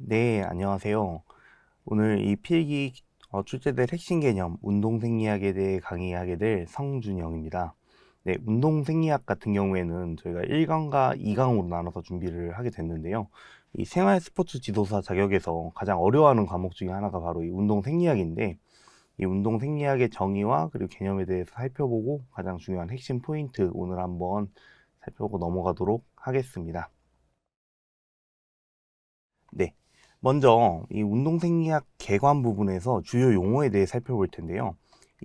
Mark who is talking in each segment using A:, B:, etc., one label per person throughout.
A: 네, 안녕하세요. 오늘 이 필기 출제될 핵심 개념 운동생리학에 대해 강의하게 될 성준영입니다. 네, 운동생리학 같은 경우에는 저희가 1강과 2강으로 나눠서 준비를 하게 됐는데요. 이 생활 스포츠 지도사 자격에서 가장 어려워하는 과목 중에 하나가 바로 이 운동생리학인데, 이 운동생리학의 정의와 그리고 개념에 대해서 살펴보고 가장 중요한 핵심 포인트 오늘 한번 살펴보고 넘어가도록 하겠습니다. 네. 먼저 이 운동생리학 개관 부분에서 주요 용어에 대해 살펴볼 텐데요.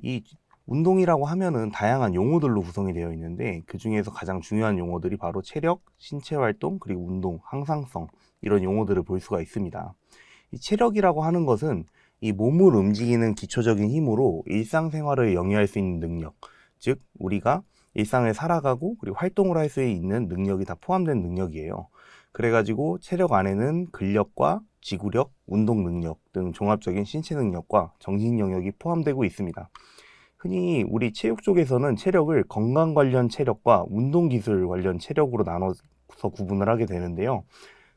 A: 이 운동이라고 하면은 다양한 용어들로 구성이 되어 있는데 그 중에서 가장 중요한 용어들이 바로 체력, 신체 활동, 그리고 운동, 항상성 이런 용어들을 볼 수가 있습니다. 이 체력이라고 하는 것은 이 몸을 움직이는 기초적인 힘으로 일상생활을 영위할 수 있는 능력, 즉 우리가 일상을 살아가고 그리고 활동을 할 수 있는 능력이 다 포함된 능력이에요. 그래가지고 체력 안에는 근력과 지구력, 운동 능력 등 종합적인 신체 능력과 정신 영역이 포함되고 있습니다. 흔히 우리 체육 쪽에서는 체력을 건강 관련 체력과 운동 기술 관련 체력으로 나눠서 구분을 하게 되는데요.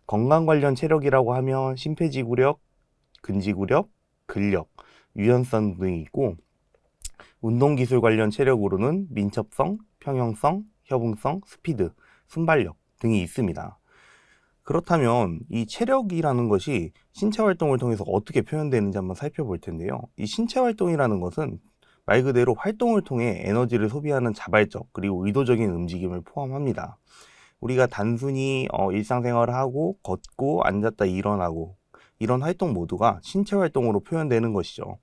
A: 건강 관련 체력이라고 하면 심폐지구력, 근지구력, 근력, 유연성 등이 있고, 운동 기술 관련 체력으로는 민첩성, 평형성, 협응성, 스피드, 순발력 등이 있습니다. 그렇다면 이 체력이라는 것이 신체 활동을 통해서 어떻게 표현되는지 한번 살펴볼 텐데요. 이 신체 활동이라는 것은 말 그대로 활동을 통해 에너지를 소비하는 자발적 그리고 의도적인 움직임을 포함합니다. 우리가 단순히 일상생활을 하고 걷고 앉았다 일어나고 이런 활동 모두가 신체 활동으로 표현되는 것이죠.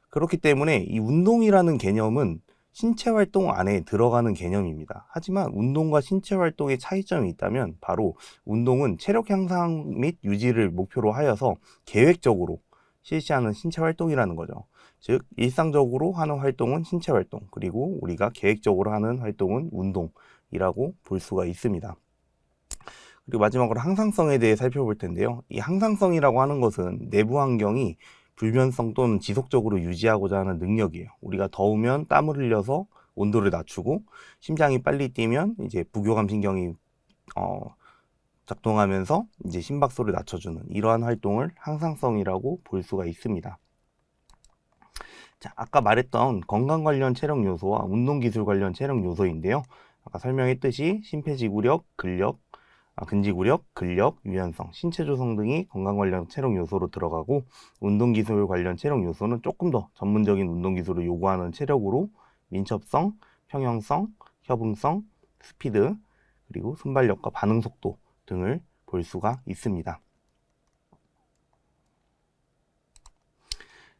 A: 그렇기 때문에 이 운동이라는 개념은 신체 활동 안에 들어가는 개념입니다. 하지만 운동과 신체 활동의 차이점이 있다면 바로 운동은 체력 향상 및 유지를 목표로 하여서 계획적으로 실시하는 신체 활동이라는 거죠. 즉 일상적으로 하는 활동은 신체 활동, 그리고 우리가 계획적으로 하는 활동은 운동이라고 볼 수가 있습니다. 그리고 마지막으로 항상성에 대해 살펴볼 텐데요. 이 항상성이라고 하는 것은 내부 환경이 불변성 또는 지속적으로 유지하고자 하는 능력이에요. 우리가 더우면 땀을 흘려서 온도를 낮추고, 심장이 빨리 뛰면 이제 부교감 신경이 작동하면서 이제 심박수를 낮춰주는 이러한 활동을 항상성이라고 볼 수가 있습니다. 자, 아까 말했던 건강 관련 체력 요소와 운동 기술 관련 체력 요소인데요. 아까 설명했듯이 심폐지구력, 근력, 근지구력, 근력, 유연성, 신체 조성 등이 건강 관련 체력 요소로 들어가고, 운동 기술 관련 체력 요소는 조금 더 전문적인 운동 기술을 요구하는 체력으로 민첩성, 평형성, 협응성, 스피드, 그리고 순발력과 반응 속도 등을 볼 수가 있습니다.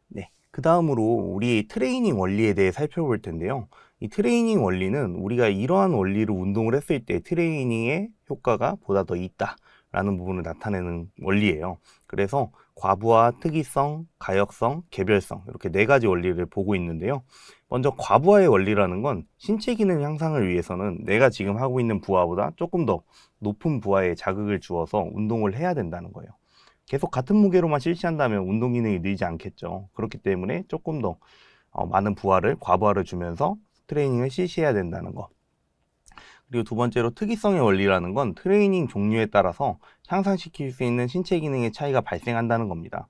A: 네. 그 다음으로 우리 트레이닝 원리에 대해 살펴볼 텐데요. 이 트레이닝 원리는 우리가 이러한 원리로 운동을 했을 때 트레이닝의 효과가 보다 더 있다라는 부분을 나타내는 원리예요. 그래서 과부하, 특이성, 가역성, 개별성 이렇게 네 가지 원리를 보고 있는데요. 먼저 과부하의 원리라는 건 신체 기능 향상을 위해서는 내가 지금 하고 있는 부하보다 조금 더 높은 부하에 자극을 주어서 운동을 해야 된다는 거예요. 계속 같은 무게로만 실시한다면 운동 기능이 늘지 않겠죠. 그렇기 때문에 조금 더 많은 부하를, 과부하를 주면서 트레이닝을 실시해야 된다는 거. 그리고 두 번째로 특이성의 원리라는 건 트레이닝 종류에 따라서 향상시킬 수 있는 신체 기능의 차이가 발생한다는 겁니다.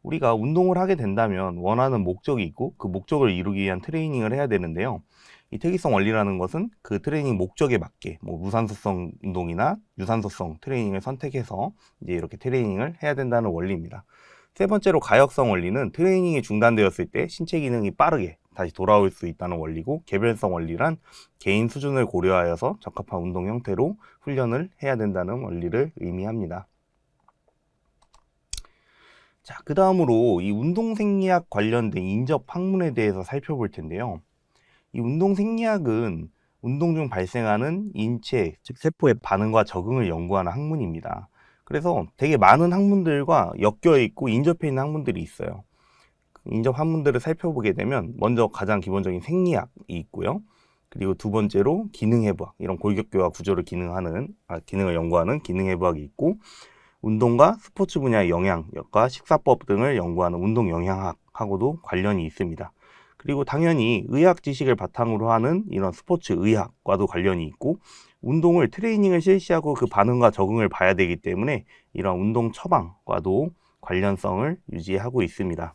A: 우리가 운동을 하게 된다면 원하는 목적이 있고 그 목적을 이루기 위한 트레이닝을 해야 되는데요. 이 특이성 원리라는 것은 그 트레이닝 목적에 맞게 뭐 무산소성 운동이나 유산소성 트레이닝을 선택해서 이제 이렇게 트레이닝을 해야 된다는 원리입니다. 세 번째로 가역성 원리는 트레이닝이 중단되었을 때 신체 기능이 빠르게 다시 돌아올 수 있다는 원리고, 개별성 원리란 개인 수준을 고려하여서 적합한 운동 형태로 훈련을 해야 된다는 원리를 의미합니다. 자, 그 다음으로 이 운동생리학 관련된 인접 학문에 대해서 살펴볼 텐데요. 이 운동생리학은 운동 중 발생하는 인체, 즉 세포의 반응과 적응을 연구하는 학문입니다. 그래서 되게 많은 학문들과 엮여 있고 인접해 있는 학문들이 있어요. 인접 학문들을 살펴보게 되면 먼저 가장 기본적인 생리학이 있고요. 그리고 두 번째로 기능해부학, 이런 골격계와 구조를 기능을 연구하는 기능해부학이 있고, 운동과 스포츠 분야의 영향력과 식사법 등을 연구하는 운동영양학하고도 관련이 있습니다. 그리고 당연히 의학 지식을 바탕으로 하는 이런 스포츠 의학과도 관련이 있고, 운동을 트레이닝을 실시하고 그 반응과 적응을 봐야 되기 때문에 이런 운동 처방과도 관련성을 유지하고 있습니다.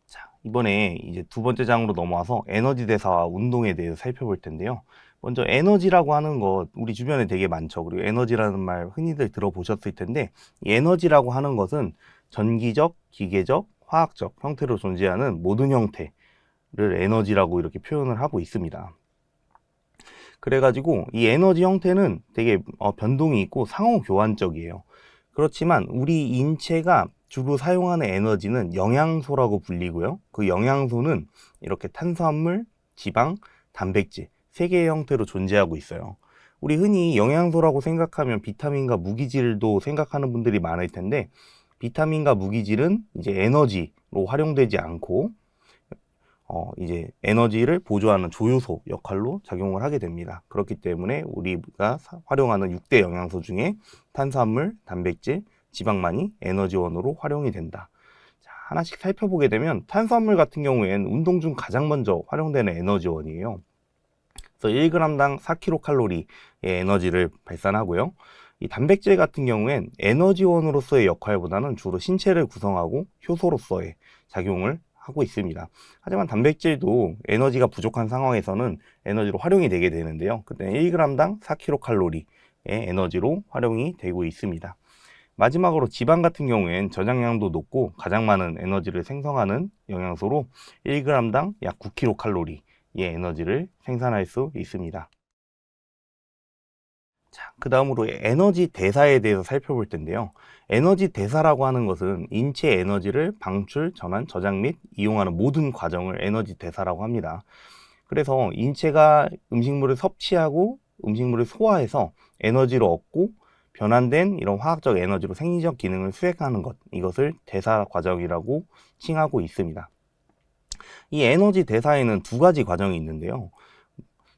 A: 자, 이번에 이제 두 번째 장으로 넘어와서 에너지 대사와 운동에 대해서 살펴볼 텐데요. 먼저 에너지라고 하는 것 우리 주변에 되게 많죠. 그리고 에너지라는 말 흔히들 들어보셨을 텐데, 이 에너지라고 하는 것은 전기적, 기계적, 화학적 형태로 존재하는 모든 형태를 에너지라고 이렇게 표현을 하고 있습니다. 그래가지고 이 에너지 형태는 되게 변동이 있고 상호 교환적이에요. 그렇지만 우리 인체가 주로 사용하는 에너지는 영양소라고 불리고요. 그 영양소는 이렇게 탄수화물, 지방, 단백질 세 개의 형태로 존재하고 있어요. 우리 흔히 영양소라고 생각하면 비타민과 무기질도 생각하는 분들이 많을 텐데, 비타민과 무기질은 이제 에너지로 활용되지 않고 이제 에너지를 보조하는 조효소 역할로 작용을 하게 됩니다. 그렇기 때문에 우리가 활용하는 6대 영양소 중에 탄수화물, 단백질, 지방만이 에너지원으로 활용이 된다. 자, 하나씩 살펴보게 되면 탄수화물 같은 경우에는 운동 중 가장 먼저 활용되는 에너지원이에요. 그래서 1g당 4kcal의 에너지를 발산하고요. 이 단백질 같은 경우엔 에너지원으로서의 역할보다는 주로 신체를 구성하고 효소로서의 작용을 하고 있습니다. 하지만 단백질도 에너지가 부족한 상황에서는 에너지로 활용이 되게 되는데요. 그때 1g당 4kcal의 에너지로 활용이 되고 있습니다. 마지막으로 지방 같은 경우엔 저장량도 높고 가장 많은 에너지를 생성하는 영양소로 1g당 약 9kcal의 에너지를 생산할 수 있습니다. 자, 그 다음으로 에너지 대사에 대해서 살펴볼 텐데요. 에너지 대사라고 하는 것은 인체 에너지를 방출, 전환, 저장 및 이용하는 모든 과정을 에너지 대사라고 합니다. 그래서 인체가 음식물을 섭취하고 음식물을 소화해서 에너지를 얻고 변환된 이런 화학적 에너지로 생리적 기능을 수행하는 것, 이것을 대사 과정이라고 칭하고 있습니다. 이 에너지 대사에는 두 가지 과정이 있는데요.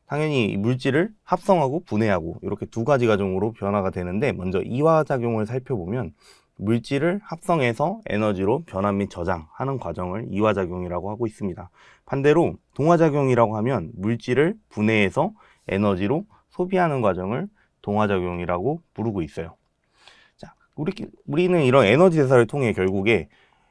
A: 당연히 물질을 합성하고 분해하고 이렇게 두 가지 과정으로 변화가 되는데, 먼저 이화작용을 살펴보면 물질을 합성해서 에너지로 변환 및 저장하는 과정을 이화작용이라고 하고 있습니다. 반대로 동화작용이라고 하면 물질을 분해해서 에너지로 소비하는 과정을 동화작용이라고 부르고 있어요. 자, 우리는 이런 에너지 대사를 통해 결국에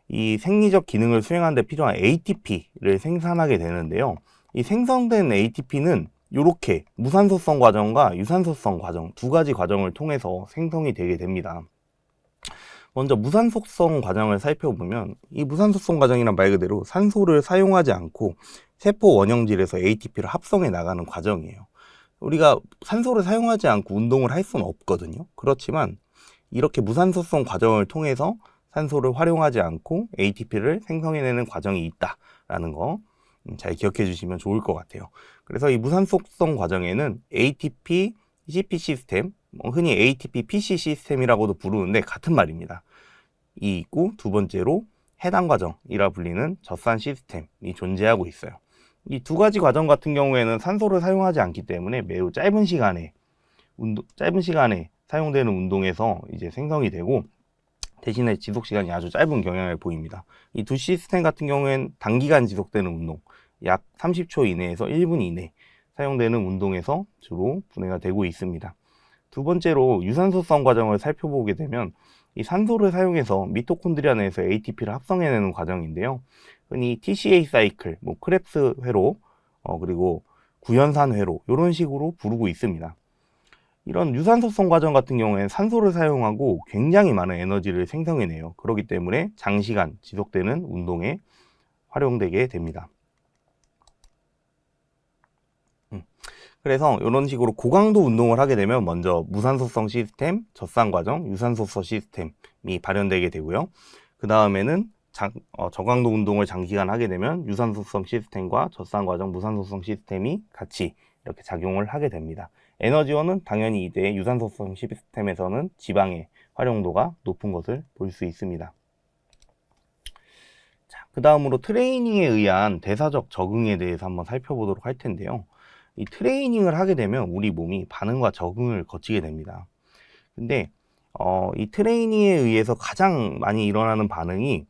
A: 이 생리적 기능을 수행하는 데 필요한 ATP를 생산하게 되는데요. 이 생성된 ATP는 이렇게 무산소성 과정과 유산소성 과정 두 가지 과정을 통해서 생성이 되게 됩니다. 먼저 무산소성 과정을 살펴보면, 이 무산소성 과정이란 말 그대로 산소를 사용하지 않고 세포 원형질에서 ATP를 합성해 나가는 과정이에요. 우리가 산소를 사용하지 않고 운동을 할 수는 없거든요. 그렇지만 이렇게 무산소성 과정을 통해서 산소를 활용하지 않고 ATP를 생성해내는 과정이 있다라는 거 잘 기억해 주시면 좋을 것 같아요. 그래서 이 무산소성 과정에는 ATP CP 시스템, 흔히 ATP PC 시스템이라고도 부르는데 같은 말입니다. 이 있고, 두 번째로 해당 과정이라 불리는 젖산 시스템이 존재하고 있어요. 이 두 가지 과정 같은 경우에는 산소를 사용하지 않기 때문에 매우 짧은 시간에 사용되는 운동에서 이제 생성이 되고, 대신에 지속 시간이 아주 짧은 경향을 보입니다. 이 두 시스템 같은 경우에는 단기간 지속되는 운동, 약 30초 이내에서 1분 이내 사용되는 운동에서 주로 분해가 되고 있습니다. 두 번째로 유산소성 과정을 살펴보게 되면, 이 산소를 사용해서 미토콘드리아 내에서 ATP를 합성해내는 과정인데요. 흔히 TCA 사이클, 크렙스 회로, 그리고 구연산 회로 이런 식으로 부르고 있습니다. 이런 유산소성 과정 같은 경우에는 산소를 사용하고 굉장히 많은 에너지를 생성해내요. 그렇기 때문에 장시간 지속되는 운동에 활용되게 됩니다. 그래서 이런 식으로 고강도 운동을 하게 되면 먼저 무산소성 시스템, 젖산 과정, 유산소성 시스템이 발현되게 되고요. 그 다음에는 저강도 운동을 장기간 하게 되면 유산소성 시스템과 젖산 과정, 무산소성 시스템이 같이 이렇게 작용을 하게 됩니다. 에너지원은 당연히 이때 유산소성 시스템에서는 지방의 활용도가 높은 것을 볼 수 있습니다. 자, 그 다음으로 트레이닝에 의한 대사적 적응에 대해서 한번 살펴보도록 할 텐데요. 이 트레이닝을 하게 되면 우리 몸이 반응과 적응을 거치게 됩니다. 근데 이 트레이닝에 의해서 가장 많이 일어나는 반응이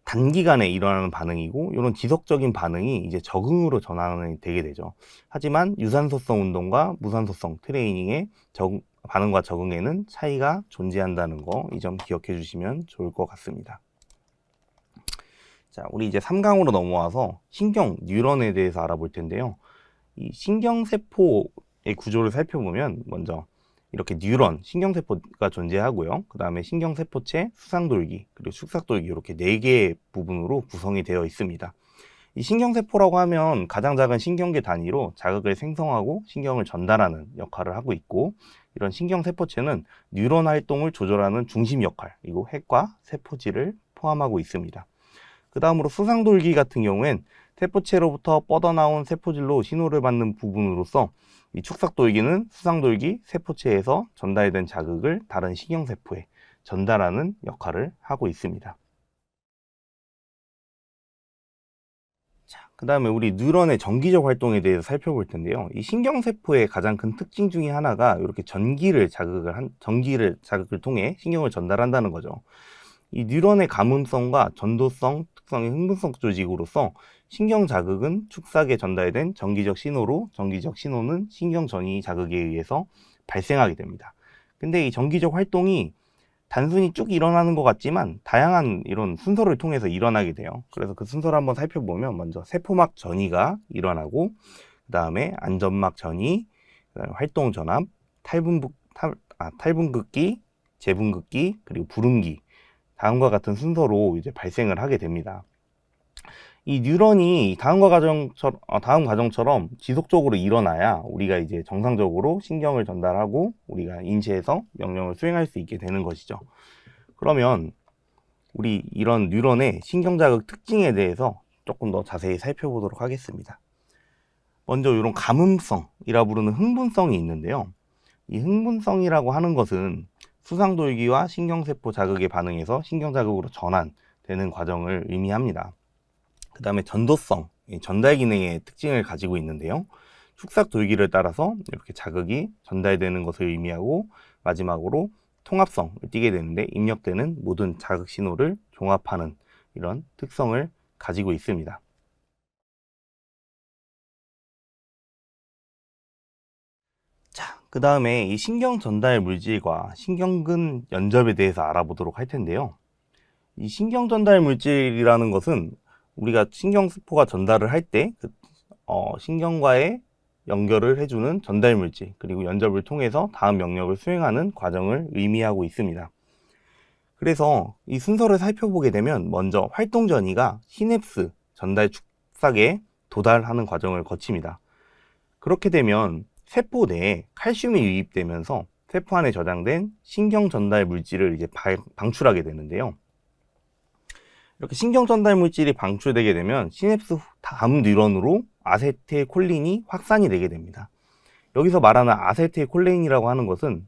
A: 단기간에 일어나는 반응이고, 이런 지속적인 반응이 이제 적응으로 전환이 되게 되죠. 하지만 유산소성 운동과 무산소성 트레이닝의 반응과 적응에는 차이가 존재한다는 거, 이 점 기억해 주시면 좋을 것 같습니다. 자, 우리 이제 3강으로 넘어와서 신경 뉴런에 대해서 알아볼 텐데요. 이 신경세포의 구조를 살펴보면 먼저 이렇게 뉴런, 신경세포가 존재하고요. 그 다음에 신경세포체, 수상돌기, 그리고 축삭돌기 이렇게 4개의 부분으로 구성이 되어 있습니다. 이 신경세포라고 하면 가장 작은 신경계 단위로 자극을 생성하고 신경을 전달하는 역할을 하고 있고, 이런 신경세포체는 뉴런 활동을 조절하는 중심 역할, 그리고 핵과 세포질을 포함하고 있습니다. 그 다음으로 수상돌기 같은 경우엔 세포체로부터 뻗어나온 세포질로 신호를 받는 부분으로서, 이 축삭돌기는 수상돌기 세포체에서 전달된 자극을 다른 신경세포에 전달하는 역할을 하고 있습니다. 자, 그 다음에 우리 뉴런의 정기적 활동에 대해서 살펴볼 텐데요. 이 신경세포의 가장 큰 특징 중에 하나가 이렇게 전기를 자극을 통해 신경을 전달한다는 거죠. 이 뉴런의 감음성과 전도성 특성의 흥분성 조직으로서 신경 자극은 축삭에 전달된 정기적 신호로, 정기적 신호는 신경 전이 자극에 의해서 발생하게 됩니다. 근데 이 정기적 활동이 단순히 쭉 일어나는 것 같지만 다양한 이런 순서를 통해서 일어나게 돼요. 그래서 그 순서를 한번 살펴보면 먼저 세포막 전이가 일어나고, 그 다음에 안점막 전이, 그다음에 활동 전압, 탈분극기, 재분극기, 그리고 불응기, 다음과 같은 순서로 이제 발생을 하게 됩니다. 이 뉴런이 다음 과정처럼 지속적으로 일어나야 우리가 이제 정상적으로 신경을 전달하고 우리가 인체에서 명령을 수행할 수 있게 되는 것이죠. 그러면 우리 이런 뉴런의 신경자극 특징에 대해서 조금 더 자세히 살펴보도록 하겠습니다. 먼저 이런 감음성이라 부르는 흥분성이 있는데요. 이 흥분성이라고 하는 것은 수상돌기와 신경세포 자극에 반응해서 신경자극으로 전환되는 과정을 의미합니다. 그 다음에 전도성, 전달 기능의 특징을 가지고 있는데요. 축삭돌기를 따라서 이렇게 자극이 전달되는 것을 의미하고, 마지막으로 통합성을 띠게 되는데 입력되는 모든 자극 신호를 종합하는 이런 특성을 가지고 있습니다. 자, 그 다음에 이 신경 전달 물질과 신경근 연접에 대해서 알아보도록 할 텐데요. 이 신경 전달 물질이라는 것은 우리가 신경세포가 전달을 할 때 신경과의 연결을 해주는 전달 물질, 그리고 연접을 통해서 다음 명령을 수행하는 과정을 의미하고 있습니다. 그래서 이 순서를 살펴보게 되면 먼저 활동 전이가 시냅스 전달 축삭에 도달하는 과정을 거칩니다. 그렇게 되면 세포 내에 칼슘이 유입되면서 세포 안에 저장된 신경 전달 물질을 이제 방출하게 되는데요. 이렇게 신경 전달 물질이 방출되게 되면 시냅스 다음 뉴런으로 아세틸콜린이 확산이 되게 됩니다. 여기서 말하는 아세틸콜린이라고 하는 것은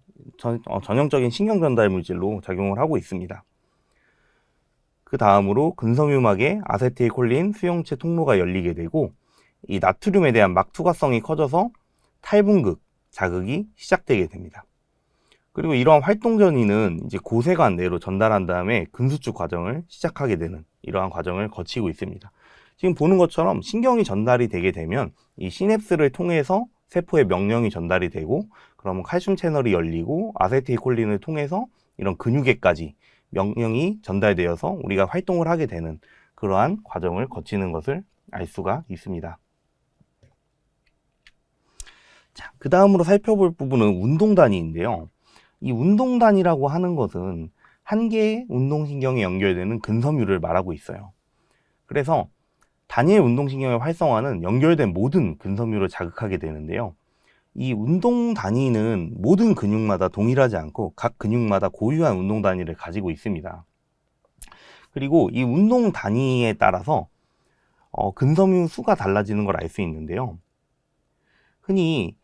A: 전형적인 신경 전달 물질로 작용을 하고 있습니다. 그 다음으로 근섬유막에 아세틸콜린 수용체 통로가 열리게 되고, 이 나트륨에 대한 막투과성이 커져서 탈분극, 자극이 시작되게 됩니다. 그리고 이러한 활동 전이는 이제 고세관 내로 전달한 다음에 근수축 과정을 시작하게 되는 이러한 과정을 거치고 있습니다. 지금 보는 것처럼 신경이 전달이 되게 되면 이 시냅스를 통해서 세포에 명령이 전달이 되고, 그러면 칼슘 채널이 열리고 아세틸콜린을 통해서 이런 근육에까지 명령이 전달되어서 우리가 활동을 하게 되는 그러한 과정을 거치는 것을 알 수가 있습니다. 자, 그 다음으로 살펴볼 부분은 운동단위인데요. 이 운동단위라고 하는 것은 한 개의 운동신경에 연결되는 근섬유를 말하고 있어요. 그래서 단일 운동신경의 활성화는 연결된 모든 근섬유를 자극하게 되는데요. 이 운동 단위는 모든 근육마다 동일하지 않고 각 근육마다 고유한 운동 단위를 가지고 있습니다. 그리고 이 운동 단위에 따라서 근섬유 수가 달라지는 걸 알 수 있는데요. 흔히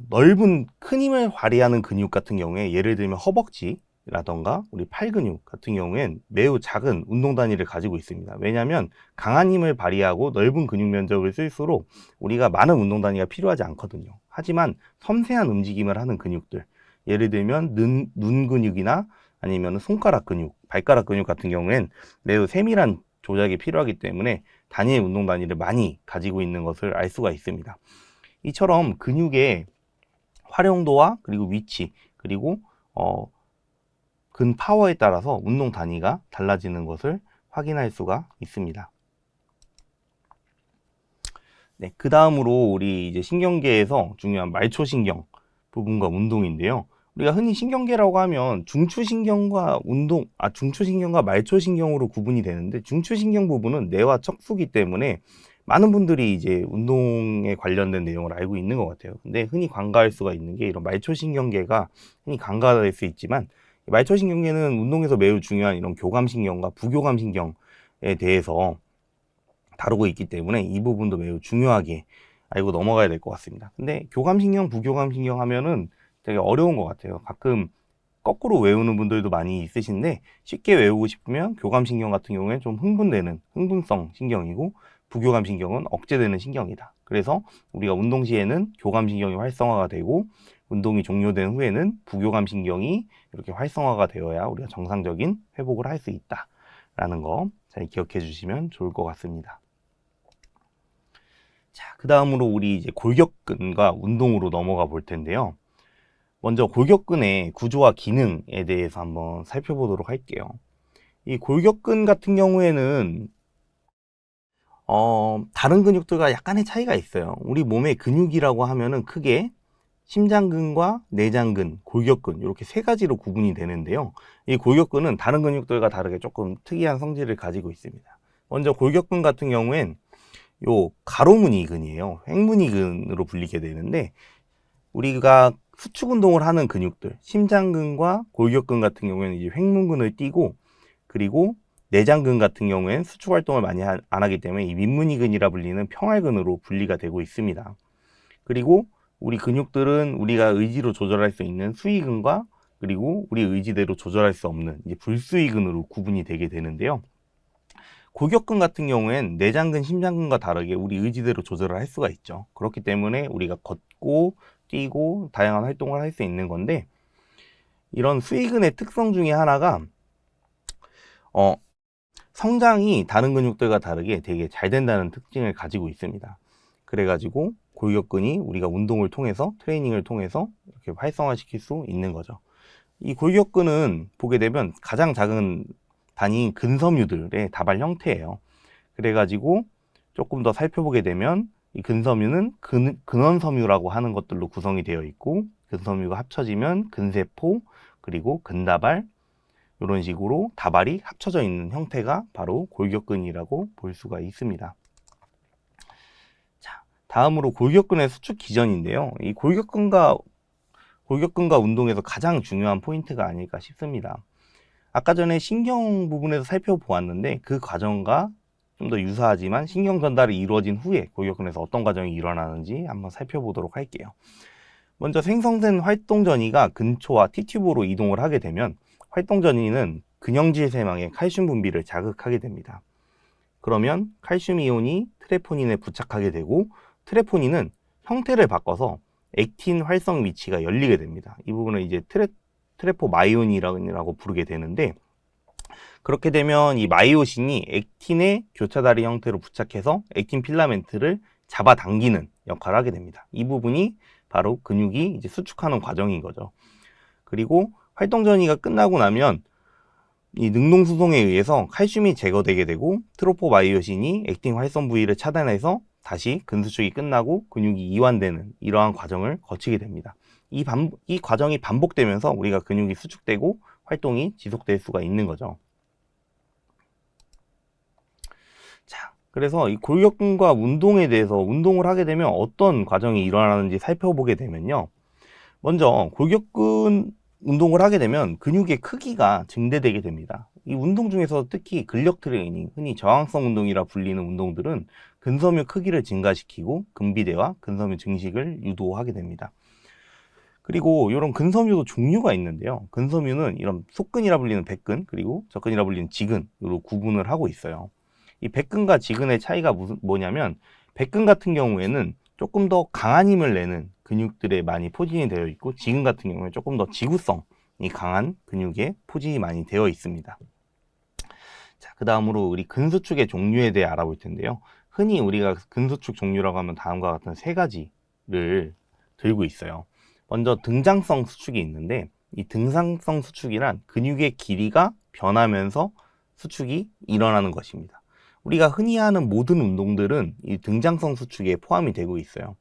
A: 넓은 큰 힘을 발휘하는 근육 같은 경우에, 예를 들면 허벅지라던가 우리 팔 근육 같은 경우엔 매우 작은 운동 단위를 가지고 있습니다. 왜냐하면 강한 힘을 발휘하고 넓은 근육 면적을 쓸수록 우리가 많은 운동 단위가 필요하지 않거든요. 하지만 섬세한 움직임을 하는 근육들, 예를 들면 눈 근육이나 아니면 손가락 근육, 발가락 근육 같은 경우엔 매우 세밀한 조작이 필요하기 때문에 단위의 운동 단위를 많이 가지고 있는 것을 알 수가 있습니다. 이처럼 근육의 활용도와 그리고 위치 그리고 근 파워에 따라서 운동 단위가 달라지는 것을 확인할 수가 있습니다. 네, 그 다음으로 우리 이제 신경계에서 중요한 말초신경 부분과 운동인데요. 우리가 흔히 신경계라고 하면 중추신경과 중추신경과 말초신경으로 구분이 되는데, 중추신경 부분은 뇌와 척수기 때문에 많은 분들이 이제 운동에 관련된 내용을 알고 있는 것 같아요. 근데 흔히 간과할 수가 있는 게 이런 말초신경계가 흔히 간과될 수 있지만, 말초신경계는 운동에서 매우 중요한 이런 교감신경과 부교감신경에 대해서 다루고 있기 때문에 이 부분도 매우 중요하게 알고 넘어가야 될 것 같습니다. 근데 교감신경, 부교감신경 하면은 되게 어려운 것 같아요. 가끔 거꾸로 외우는 분들도 많이 있으신데, 쉽게 외우고 싶으면 교감신경 같은 경우에 좀 흥분되는 흥분성 신경이고, 부교감신경은 억제되는 신경이다. 그래서 우리가 운동 시에는 교감신경이 활성화가 되고, 운동이 종료된 후에는 부교감신경이 이렇게 활성화가 되어야 우리가 정상적인 회복을 할 수 있다라는 거 잘 기억해 주시면 좋을 것 같습니다. 자, 그 다음으로 우리 이제 골격근과 운동으로 넘어가 볼 텐데요. 먼저 골격근의 구조와 기능에 대해서 한번 살펴보도록 할게요. 이 골격근 같은 경우에는 다른 근육들과 약간의 차이가 있어요. 우리 몸의 근육이라고 하면은 크게 심장근과 내장근, 골격근 이렇게 세 가지로 구분이 되는데요. 이 골격근은 다른 근육들과 다르게 조금 특이한 성질을 가지고 있습니다. 먼저 골격근 같은 경우엔 요 가로무늬근이에요. 횡무늬근으로 불리게 되는데, 우리가 수축 운동을 하는 근육들, 심장근과 골격근 같은 경우에는 이제 횡무근을 띄고, 그리고 내장근 같은 경우에는 수축 활동을 많이 안 하기 때문에 이 민무늬근이라 불리는 평활근으로 분리가 되고 있습니다. 그리고 우리 근육들은 우리가 의지로 조절할 수 있는 수위근과 그리고 우리 의지대로 조절할 수 없는 이제 불수위근으로 구분이 되게 되는데요. 골격근 같은 경우엔 내장근, 심장근과 다르게 우리 의지대로 조절을 할 수가 있죠. 그렇기 때문에 우리가 걷고 뛰고 다양한 활동을 할 수 있는 건데, 이런 수위근의 특성 중에 하나가 성장이 다른 근육들과 다르게 되게 잘 된다는 특징을 가지고 있습니다. 그래가지고 골격근이 우리가 운동을 통해서, 트레이닝을 통해서 이렇게 활성화시킬 수 있는 거죠. 이 골격근은 보게 되면 가장 작은 단위인 근섬유들의 다발 형태예요. 그래가지고 조금 더 살펴보게 되면 이 근섬유는 근원섬유라고 하는 것들로 구성이 되어 있고, 근섬유가 합쳐지면 근세포, 그리고 근다발, 이런 식으로 다발이 합쳐져 있는 형태가 바로 골격근이라고 볼 수가 있습니다. 자, 다음으로 골격근의 수축 기전인데요. 이 골격근과 운동에서 가장 중요한 포인트가 아닐까 싶습니다. 아까 전에 신경 부분에서 살펴보았는데, 그 과정과 좀 더 유사하지만 신경 전달이 이루어진 후에 골격근에서 어떤 과정이 일어나는지 한번 살펴보도록 할게요. 먼저 생성된 활동전이가 근초와 T튜브로 이동을 하게 되면, 활동전이는 근형질 세망의 칼슘 분비를 자극하게 됩니다. 그러면 칼슘 이온이 트레포닌에 부착하게 되고, 트레포닌은 형태를 바꿔서 액틴 활성 위치가 열리게 됩니다. 이 부분을 이제 트레포마이온이라고 부르게 되는데, 그렇게 되면 이 마이오신이 액틴의 교차다리 형태로 부착해서 액틴 필라멘트를 잡아당기는 역할을 하게 됩니다. 이 부분이 바로 근육이 이제 수축하는 과정인 거죠. 그리고 활동전이가 끝나고 나면 이 능동수송에 의해서 칼슘이 제거되게 되고, 트로포마이오신이 액틴 활성 부위를 차단해서 다시 근수축이 끝나고 근육이 이완되는 이러한 과정을 거치게 됩니다. 이 과정이 반복되면서 우리가 근육이 수축되고 활동이 지속될 수가 있는 거죠. 자, 그래서 이 골격근과 운동에 대해서, 운동을 하게 되면 어떤 과정이 일어나는지 살펴보게 되면요. 먼저 골격근 운동을 하게 되면 근육의 크기가 증대되게 됩니다. 이 운동 중에서 특히 근력 트레이닝, 흔히 저항성 운동이라 불리는 운동들은 근섬유 크기를 증가시키고 근비대와 근섬유 증식을 유도하게 됩니다. 그리고 이런 근섬유도 종류가 있는데요. 근섬유는 이런 속근이라 불리는 백근, 그리고 접근이라 불리는 지근으로 구분을 하고 있어요. 이 백근과 지근의 차이가 뭐냐면, 백근 같은 경우에는 조금 더 강한 힘을 내는 근육들에 많이 포진이 되어 있고, 지근 같은 경우에 조금 더 지구성이 강한 근육에 포진이 많이 되어 있습니다. 그 다음으로 우리 근수축의 종류에 대해 알아볼 텐데요. 흔히 우리가 근수축 종류라고 하면 다음과 같은 세 가지를 들고 있어요. 먼저 등장성 수축이 있는데, 이 등장성 수축이란 근육의 길이가 변하면서 수축이 일어나는 것입니다. 우리가 흔히 하는 모든 운동들은 이 등장성 수축에 포함이 되고 있어요.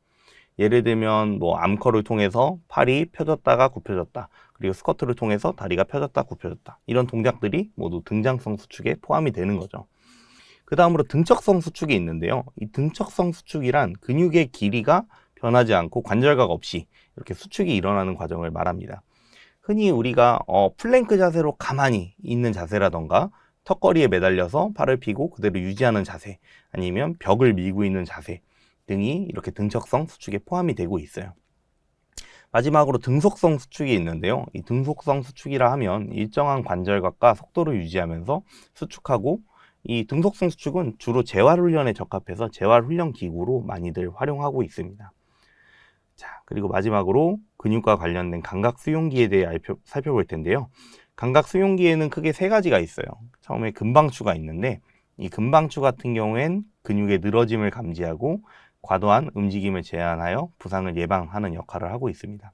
A: 예를 들면 뭐 암컬을 통해서 팔이 펴졌다가 굽혀졌다, 그리고 스쿼트를 통해서 다리가 펴졌다 굽혀졌다, 이런 동작들이 모두 등장성 수축에 포함이 되는 거죠. 그 다음으로 등척성 수축이 있는데요. 이 등척성 수축이란 근육의 길이가 변하지 않고 관절각 없이 이렇게 수축이 일어나는 과정을 말합니다. 흔히 우리가 플랭크 자세로 가만히 있는 자세라던가 턱걸이에 매달려서 팔을 펴고 그대로 유지하는 자세, 아니면 벽을 밀고 있는 자세 등이 이렇게 등척성 수축에 포함이 되고 있어요. 마지막으로 등속성 수축이 있는데요. 이 등속성 수축이라 하면 일정한 관절각과 속도를 유지하면서 수축하고, 이 등속성 수축은 주로 재활훈련에 적합해서 재활훈련 기구로 많이들 활용하고 있습니다. 자, 그리고 마지막으로 근육과 관련된 감각 수용기에 대해 살펴볼 텐데요. 감각 수용기에는 크게 세 가지가 있어요. 처음에 근방추가 있는데, 이 근방추 같은 경우엔 근육의 늘어짐을 감지하고 과도한 움직임을 제한하여 부상을 예방하는 역할을 하고 있습니다.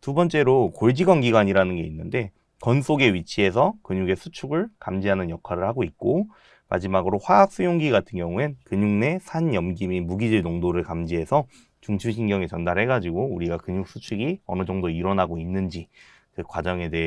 A: 두 번째로 골지건 기관이라는 게 있는데, 건 속에 위치해서 근육의 수축을 감지하는 역할을 하고 있고, 마지막으로 화학 수용기 같은 경우엔 근육 내 산염기 및 무기질 농도를 감지해서 중추신경에 전달해가지고 우리가 근육 수축이 어느 정도 일어나고 있는지 그 과정에 대해